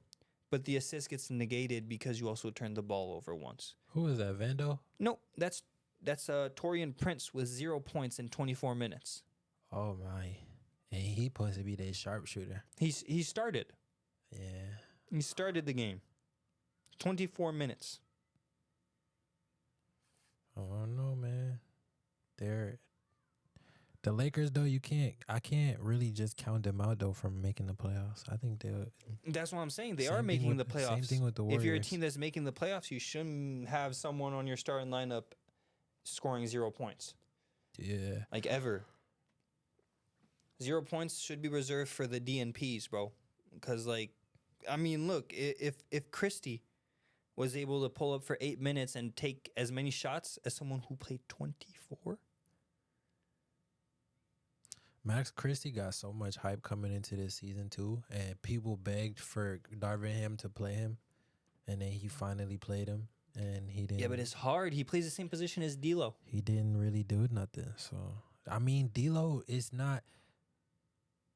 but the assist gets negated because you also turned the ball over once. Who is that, Vando? No, that's Torian Prince with 0 points in 24 minutes. Oh my, and he supposed to be their sharpshooter. He started. Yeah, He started the game. 24 minutes. I don't know, man. The Lakers though. I can't really just count them out though from making the playoffs. I think they'll. That's what I'm saying. They Same are thing making the with- playoffs. same thing with the If you're a Warriors. team that's making the playoffs, you shouldn't have someone on your starting lineup scoring 0 points. Yeah, Like, ever. 0 points should be reserved for the DNPs, bro. Because, like, I mean, look, if Christie was able to pull up for 8 minutes and take as many shots as someone who played 24, Max Christie got so much hype coming into this season too, and people begged for Darvin Ham to play him, and then he finally played him, and he didn't. yeah, but it's hard. He plays the same position as D'Lo. He didn't really do nothing. So I mean, D'Lo is not.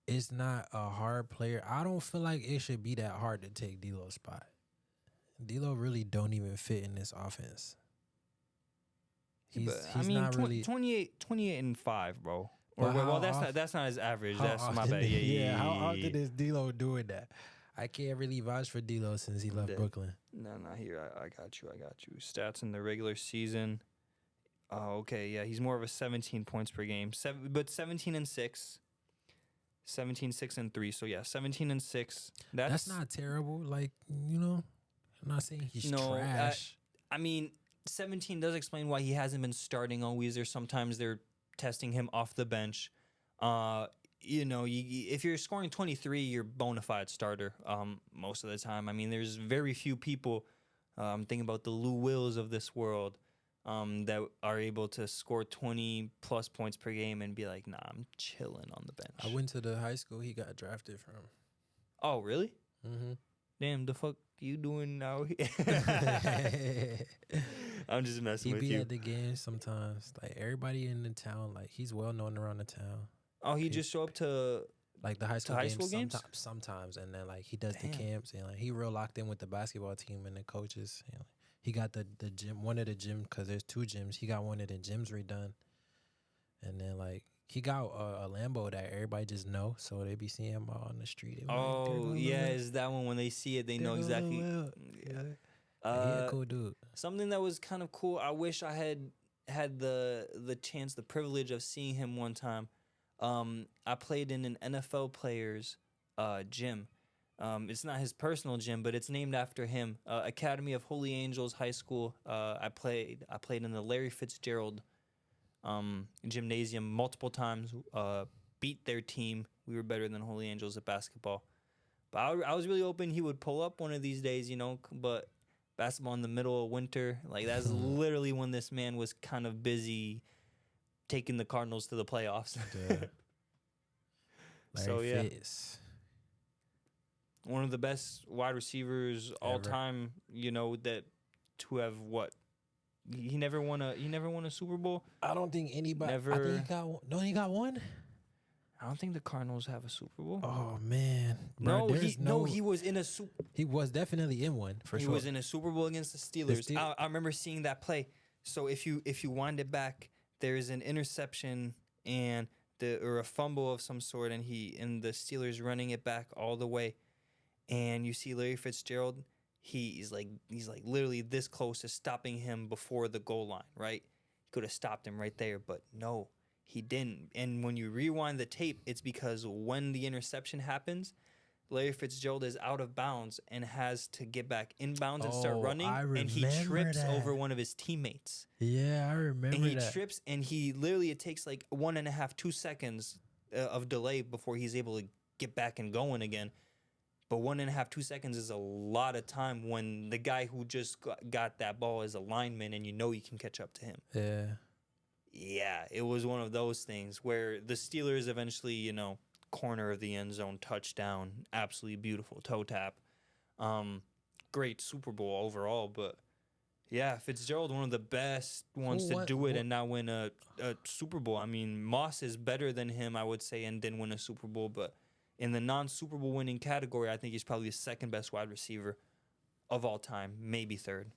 It's not a hard player. I don't feel like it should be that hard to take D'Lo's spot. D'Lo really don't even fit in this offense. He's not really 28 and 5, bro. But how That's not his average. how That's my often- bad. Yeah, how often is D'Lo doing that? I can't really vouch for D'Lo since he left Yeah. Brooklyn. No, here, I got you. Stats in the regular season. Oh, okay, yeah, he's more of a 17 points per game. 17 and 6. 17, 6 and 3. So yeah, 17 and 6. That's not terrible. Like, I'm not saying he's No, trash. I mean, 17 does explain why he hasn't been starting always. Or sometimes they're testing him off the bench. If you're scoring 23, you're bona fide starter most of the time. I mean, there's very few people, thinking about the Lou Wills of this world, that are able to score 20 plus points per game and be like, nah, I'm chilling on the bench. I went to the high school he got drafted from. Oh, really? Mm-hmm. Damn, the fuck you doing now? I'm just messing He with be you. at the games sometimes. Like everybody in the town, like he's well known around the town. Oh, he just show up to... Like the high school high games, school games? sometimes, and then like he does the Damn. camps, and like he real locked in with the basketball team and the coaches. He got the gym, one of the gym, because there's 2 gyms. He got one of the gyms redone, and then like he got a Lambo that everybody just know, so they be seeing him out on the street. They be like, "There Oh, go yeah, Lil is that one when they see it, they There know go exactly... Lil Will." Yeah. Like, he a cool dude. Something that was kind of cool. I wish I had the chance, the privilege of seeing him one time. I played in an NFL player's gym. It's not his personal gym, but it's named after him. Academy of Holy Angels High School. I played in the Larry Fitzgerald gymnasium multiple times. Beat their team. We were better than Holy Angels at basketball. But I was really hoping he would pull up one of these days, but basketball in the middle of winter, like that's literally when this man was kind of busy taking the Cardinals to the playoffs. Yeah. So, Larry yeah. Fitz. One of the best wide receivers all Ever. time, that to have what? He never won a Super Bowl. I don't think anybody. I Never- think he got one. No, he got one. I don't think the Cardinals have a Super Bowl. Oh man, no, Bro, there's he was in a Super He was definitely in one for He sure. was in a Super Bowl against the Steelers. Steel- I remember seeing that play. So if you wind it back, there is an interception and or a fumble of some sort, and the Steelers running it back all the way, and you see Larry Fitzgerald. He's like literally this close to stopping him before the goal line. Right, he could have stopped him right there, but no, he didn't. And when you rewind the tape, it's because when the interception happens, Larry Fitzgerald is out of bounds and has to get back in bounds and start Oh, running, I and he remember trips that. over one of his teammates. Yeah, I And remember he that. trips, and he literally, it takes like 1.5, 2 seconds of delay before he's able to get back and going again. But 1.5, 2 seconds is a lot of time when the guy who just got that ball is a lineman, and you know you can catch up to him. Yeah. Yeah, it was one of those things where the Steelers eventually, corner of the end zone touchdown, absolutely beautiful toe tap. Great Super Bowl overall, but yeah, Fitzgerald, one of the best ones to do it and now win a Super Bowl. I mean, Moss is better than him, I would say, and didn't win a Super Bowl, but in the non-Super Bowl winning category, I think he's probably the second best wide receiver of all time, maybe third.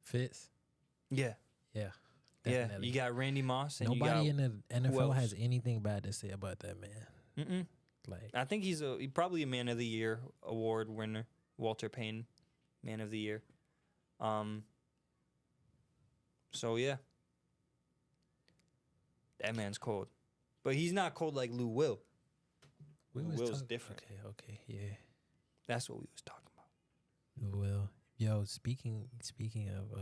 Fitz. Yeah. Yeah. Yeah, Definitely. you got Randy Moss, and Nobody you got in the who NFL else? has anything bad to say about that man. Mm-mm. Like, I think he's probably a Man of the Year award winner. Walter Payton, Man of the Year. So yeah, that man's cold, but he's not cold like Lou Will. we Lou was Will's talk- different. Okay, yeah. That's what we was talking about. Lou Will. Yo, speaking of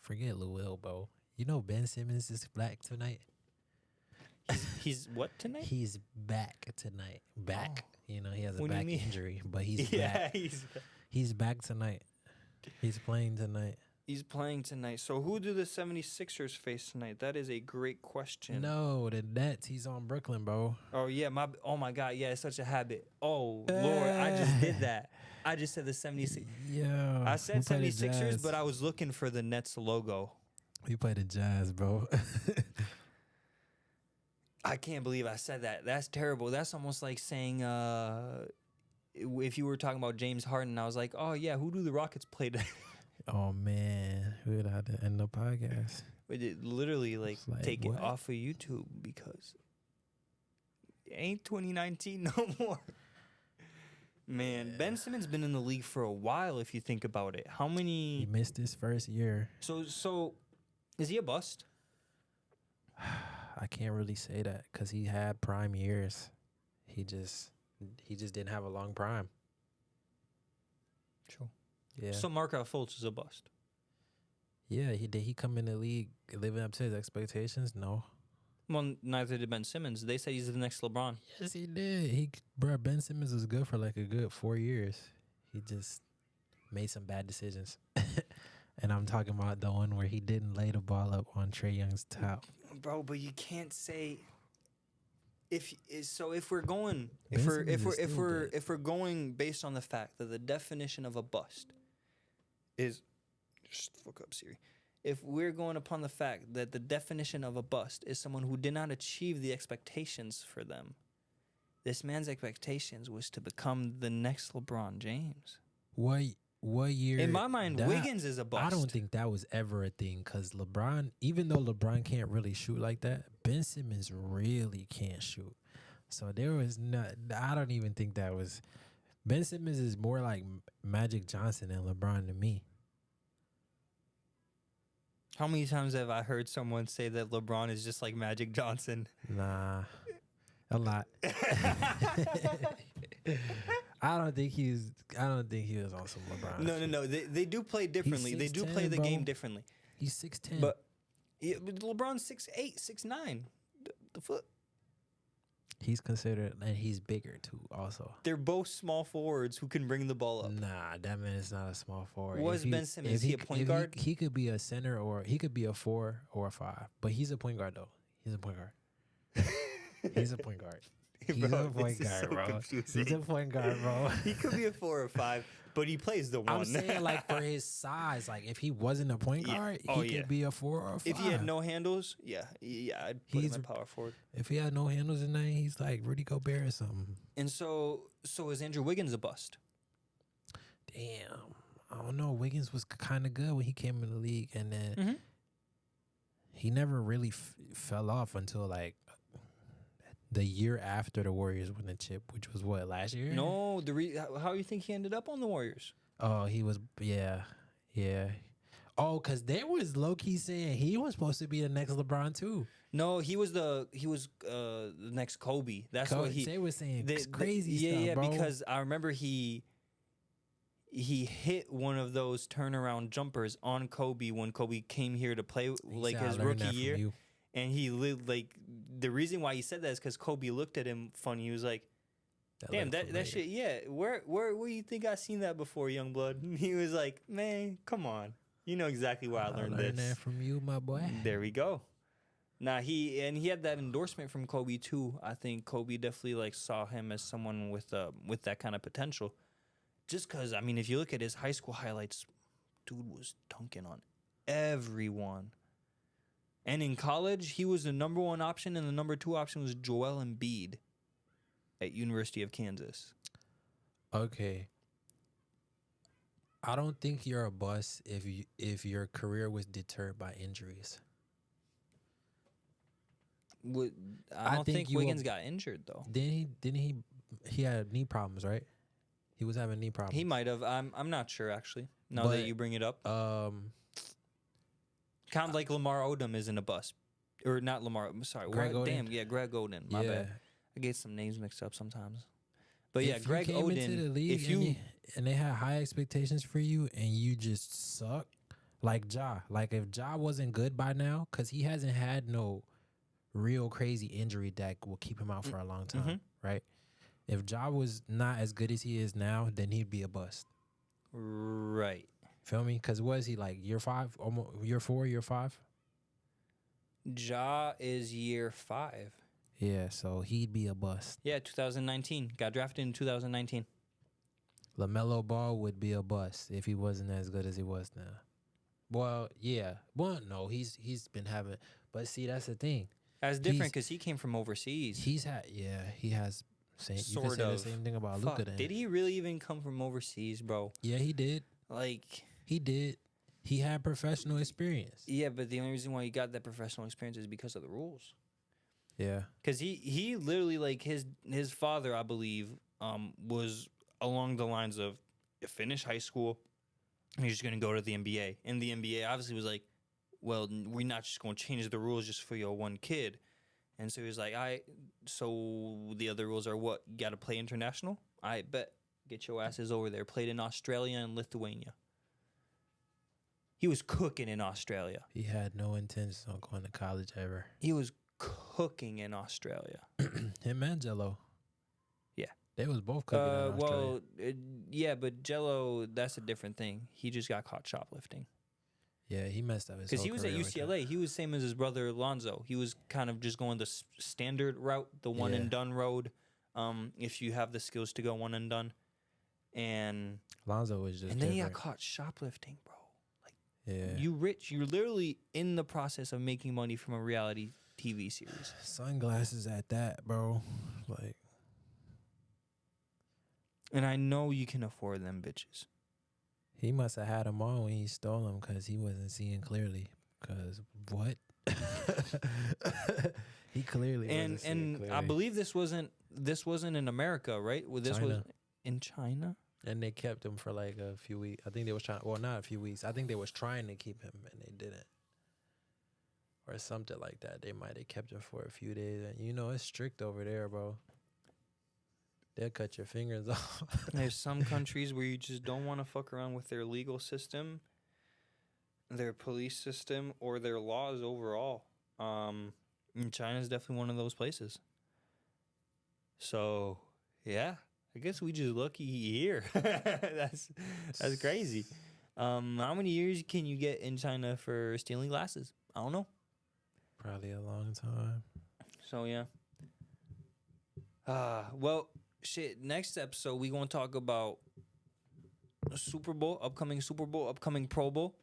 forget Lou Will, bro. You know Ben Simmons is back tonight. He's what tonight? He's back tonight. Back. You know, he has a What do you back mean? injury, but he's Yeah, back. He's back tonight. He's playing tonight. he's playing tonight. So who do the 76ers face tonight? That is a great question. No, the Nets. He's on Brooklyn, bro. Oh yeah, oh my God, yeah, it's such a habit. Oh Lord, I just did that. I just said the 76ers. Yeah. I said 76ers, but I was looking for the Nets logo. We play the Jazz, bro. I can't believe I said that. That's terrible. That's almost like saying if you were talking about James Harden, I was like, oh yeah, who do the Rockets play today? Oh man, we would have to end the podcast. We did literally It's like, take what? it off of YouTube because it ain't 2019 no more. Man, Ben Simmons been in the league for a while if you think about it. How He many missed his first year. So is he a bust? I can't really say that because he had prime years. He just didn't have a long prime. True. Yeah. So Markelle Fultz is a bust. Yeah, did he come in the league living up to his expectations? No. Well, neither did Ben Simmons. They say he's the next LeBron. Yes, he did. Ben Simmons was good for like a good 4 years. He just made some bad decisions. And I'm talking about the one where he didn't lay the ball up on Trae Young's top. Bro, but you can't say if we're going Ben Simmons is still good. if we're going based on the fact that the definition of a bust is just fuck up Siri. If we're going upon the fact that the definition of a bust is someone who did not achieve the expectations for them, this man's expectations was to become the next LeBron James. What year? In my mind, Wiggins is a bust. I don't think that was ever a thing because LeBron, even though LeBron can't really shoot like that, Ben Simmons really can't shoot. So there was not. I don't even think that was. Ben Simmons is more like Magic Johnson than LeBron to me. How many times have I heard someone say that LeBron is just like Magic Johnson? Nah, a lot. I don't think he was on some LeBron. No. They do play differently. They do 6'10", play the bro. game differently. He's 6'10". But LeBron's 6'8", 6'9". The foot. He's considered, and he's bigger too. Also, They're both small forwards who can bring the ball up. nah, that man is not a small forward. Was Ben Simmons? Is he a point if guard? He could be a center or he could be a 4 or a 5, but he's a point guard though. He's a point guard. He's a point guard. He's Bro, a point this is guard, so bro. confusing. He's a point guard, bro. He could be a 4 or 5, but he plays the one. I'm saying like for his size, like if he wasn't a point Yeah. guard, Oh, he yeah. could be a 4 or a 5. If he had no handles, yeah, I'd put He's- him at power forward. If he had no handles in there, he's like Rudy Gobert or something. And so is Andrew Wiggins a bust? Damn, I don't know. Wiggins was kind of good when he came in the league, and then Mm-hmm. he never really fell off until like the year after the Warriors won the chip, which was what, last year? No, how do you think he ended up on the Warriors? Oh, he was, yeah. Oh, because they was low key saying he was supposed to be the next LeBron too. No, he was the next Kobe. That's what he. They was saying They, crazy yeah, stuff, yeah, bro. because I remember he hit one of those turnaround jumpers on Kobe when Kobe came here to play like said, "I his learned rookie that from year. you." And he lived like the reason why he said that is because Kobe looked at him funny. He was like, "Damn, looked that familiar. shit, yeah. Where you think I seen that before, young blood?" He was like, "Man, come on, you know exactly where I learned this." that from you, my boy. There we go. Nah, he had that endorsement from Kobe too. I think Kobe definitely like saw him as someone with that kind of potential. Just because, I mean, if you look at his high school highlights, dude was dunking on everyone. And in college, he was the number one option, and the number two option was Joel Embiid at University of Kansas. Okay. I don't think you're a bust if your career was deterred by injuries. I don't think Wiggins got injured though. Didn't he had knee problems, right? He was having knee problems. He might have. I'm not sure actually. Now that you bring it up, kind of like Lamar Odom isn't a bust, or not Lamar. I'm sorry, Greg Oden? Damn, yeah, Greg Oden. My bad. I get some names mixed up sometimes. But yeah, Greg you came Oden. into the league If you and they had high expectations for you and you just suck, like Ja. Like if Ja wasn't good by now, because he hasn't had no real crazy injury that will keep him out for a long time, right? If Ja was not as good as he is now, then he'd be a bust. Right. Feel me? Because was he like year 5, almost year 4, year 5? Ja is year 5. Yeah, so he'd be a bust. Yeah, 2019. Got drafted in 2019. LaMelo Ball would be a bust if he wasn't as good as he was now. Well, yeah. Well, no, he's been having. But see, that's the thing. That's different because he came from overseas. He has. You can say the same thing about Luka. Did he really even come from overseas, bro? Yeah, he did. Like he did. He had professional experience. Yeah, but the only reason why he got that professional experience is because of the rules. Yeah, because he literally like his father, I believe, was along the lines of finish high school, and you're just gonna go to the NBA, and the NBA obviously was like, well, we're not just gonna change the rules just for your one kid. And so he was like, so the other rules are what? You got to play international? I bet. Get your asses over there. Played in Australia and Lithuania. He was cooking in Australia. He had no intentions on going to college ever. He was cooking in Australia. Him and Jello. Yeah. They was both cooking in Australia. Well, yeah, but Jello, that's a different thing. He just got caught shoplifting. Yeah, he messed up his because he was at UCLA. He was same as his brother Alonzo. He was kind of just going the standard route, the one and done road. If you have the skills to go one and done, and Alonzo was just. And then he got caught shoplifting, bro. Like, yeah, you rich. You're literally in the process of making money from a reality TV series. Sunglasses at that, bro. Like, and I know you can afford them bitches. He must have had them on when he stole them because he wasn't seeing clearly. Because what? He clearly wasn't seeing clearly. I believe this wasn't in America, right? Well, this was in China. And they kept him for like a few weeks. I think they was trying. Well, not a few weeks. I think they was trying to keep him, and they didn't, or something like that. They might have kept him for a few days. And you know, it's strict over there, bro. They'll cut your fingers off. There's some countries where you just don't want to fuck around with their legal system, their police system, or their laws overall. And China's definitely one of those places. So, yeah, I guess we just lucky here. That's crazy. How many years can you get in China for stealing glasses? I don't know. Probably a long time. So, yeah. Well, shit, next episode, we going to talk about Super Bowl, upcoming Pro Bowl,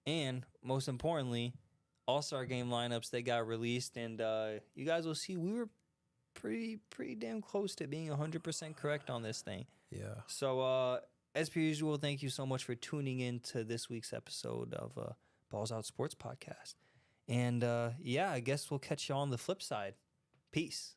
and most importantly, All-Star Game lineups that got released. And you guys will see we were pretty damn close to being 100% correct on this thing. Yeah. So, as per usual, thank you so much for tuning in to this week's episode of Balls Out Sports Podcast. And, yeah, I guess we'll catch you on the flip side. Peace.